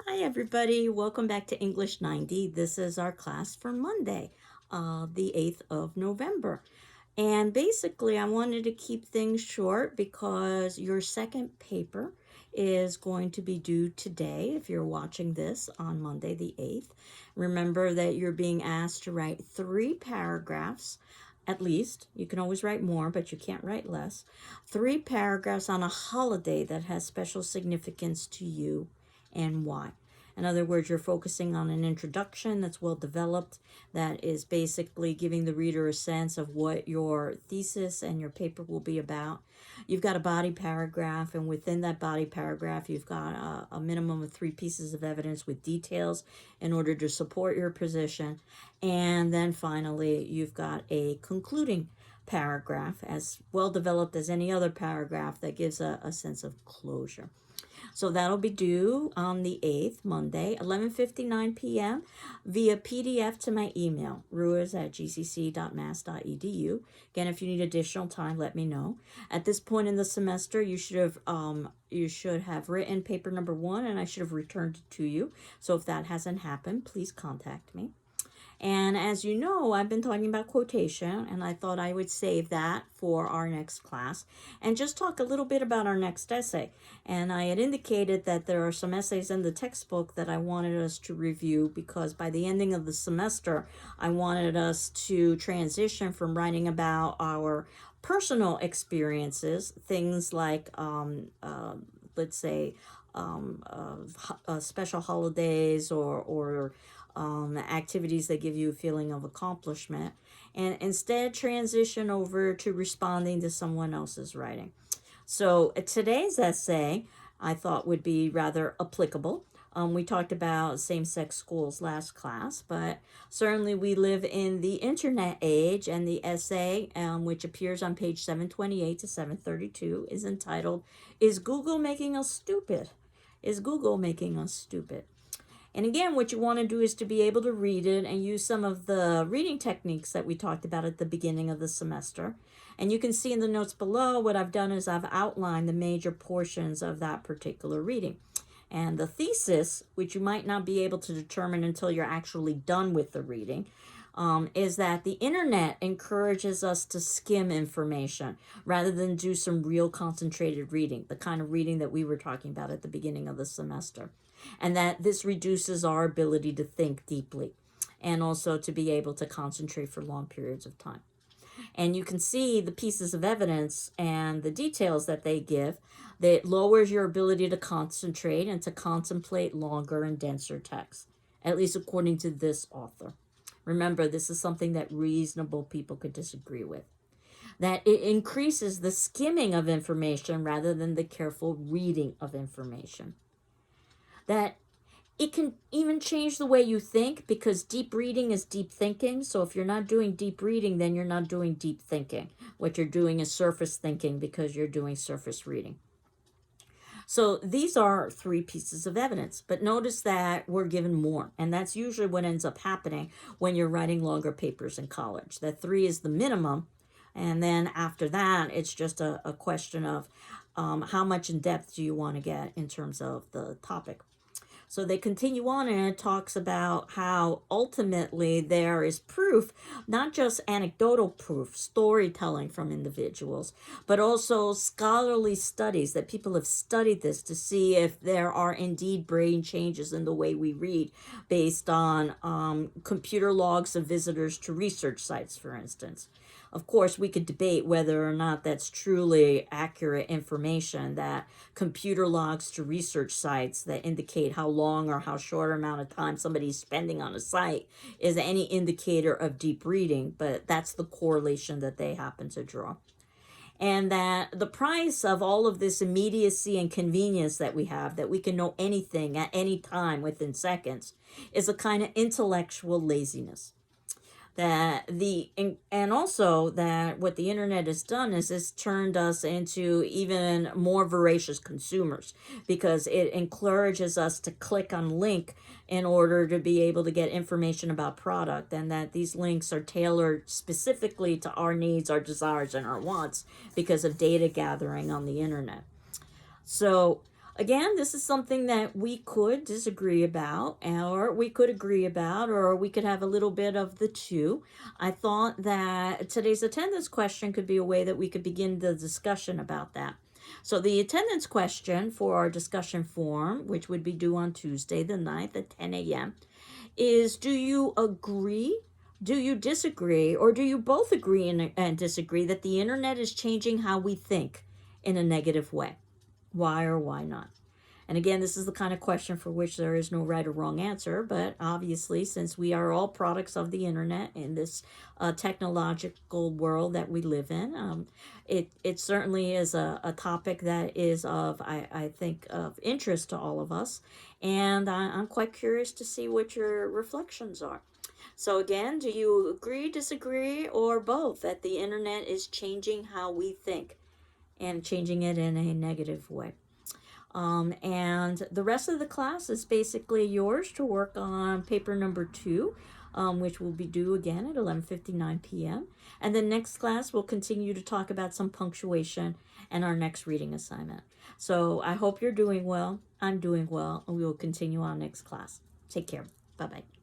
Hi, everybody. Welcome back to English 90. This is our class for Monday, the 8th of November. And basically, I wanted to keep things short because your second paper is going to be due today if you're watching this on Monday, the 8th. Remember that you're being asked to write 3 paragraphs. At least, you can always write more, but you can't write less. 3 paragraphs on a holiday that has special significance to you and why. In other words, you're focusing on an introduction that's well developed, that is basically giving the reader a sense of what your thesis and your paper will be about. You've got a body paragraph, and within that body paragraph, you've got a minimum of 3 pieces of evidence with details in order to support your position. And then finally, you've got a concluding paragraph, as well developed as any other paragraph, that gives a sense of closure. So that'll be due on the 8th, Monday, 11:59 p.m. via PDF to my email, ruiz@gcc.mass.edu. Again, if you need additional time, let me know. At this point in the semester, you should have written paper number 1, and I should have returned it to you. So if that hasn't happened, please contact me. And as you know, I've been talking about quotation, and I thought I would save that for our next class and just talk a little bit about our next essay. And I had indicated that there are some essays in the textbook that I wanted us to review because by the ending of the semester, I wanted us to transition from writing about our personal experiences, things like, let's say, special holidays or activities that give you a feeling of accomplishment, and instead transition over to responding to someone else's writing. So today's essay I thought would be rather applicable. We talked about same-sex schools last class, but certainly we live in the internet age, and the essay, which appears on page 728 to 732, is entitled, Is Google Making Us Stupid? Is Google Making Us Stupid? And again, what you want to do is to be able to read it and use some of the reading techniques that we talked about at the beginning of the semester. And you can see in the notes below, what I've done is I've outlined the major portions of that particular reading. And the thesis, which you might not be able to determine until you're actually done with the reading, is that the internet encourages us to skim information rather than do some real concentrated reading, the kind of reading that we were talking about at the beginning of the semester. And that this reduces our ability to think deeply and also to be able to concentrate for long periods of time. And you can see the pieces of evidence and the details that they give that lowers your ability to concentrate and to contemplate longer and denser texts, at least according to this author. Remember, this is something that reasonable people could disagree with. That it increases the skimming of information rather than the careful reading of information. That it can even change the way you think because deep reading is deep thinking. So if you're not doing deep reading, then you're not doing deep thinking. What you're doing is surface thinking because you're doing surface reading. So these are 3 pieces of evidence, but notice that we're given more, and that's usually what ends up happening when you're writing longer papers in college. That 3 is the minimum, and then after that, it's just a question of how much in depth do you want to get in terms of the topic. So they continue on, and it talks about how ultimately there is proof, not just anecdotal proof, storytelling from individuals, but also scholarly studies that people have studied this to see if there are indeed brain changes in the way we read based on computer logs of visitors to research sites, for instance. Of course, we could debate whether or not that's truly accurate information, that computer logs to research sites that indicate how long or how short amount of time somebody's spending on a site is any indicator of deep reading, but that's the correlation that they happen to draw. And that the price of all of this immediacy and convenience that we have, that we can know anything at any time within seconds, is a kind of intellectual laziness. And also that what the internet has done is it's turned us into even more voracious consumers because it encourages us to click on link in order to be able to get information about product, and that these links are tailored specifically to our needs, our desires, and our wants because of data gathering on the internet. So Again, this is something that we could disagree about, or we could agree about, or we could have a little bit of the two. I thought that today's attendance question could be a way that we could begin the discussion about that. So, the attendance question for our discussion forum, which would be due on Tuesday the 9th at 10 a.m., is, do you agree? Do you disagree? Or do you both agree and disagree that the internet is changing how we think in a negative way? Why or why not? And again, this is the kind of question for which there is no right or wrong answer, but obviously, since we are all products of the internet in this technological world that we live in, it certainly is a topic that is of, I think, of interest to all of us. And I'm quite curious to see what your reflections are. So, again, do you agree, disagree, or both that the internet is changing how we think and changing it in a negative way? And the rest of the class is basically yours to work on paper number 2, which will be due again at 11:59 p.m. And the next class will continue to talk about some punctuation and our next reading assignment. So I hope you're doing well. I'm doing well, and we will continue on next class. Take care. Bye-bye.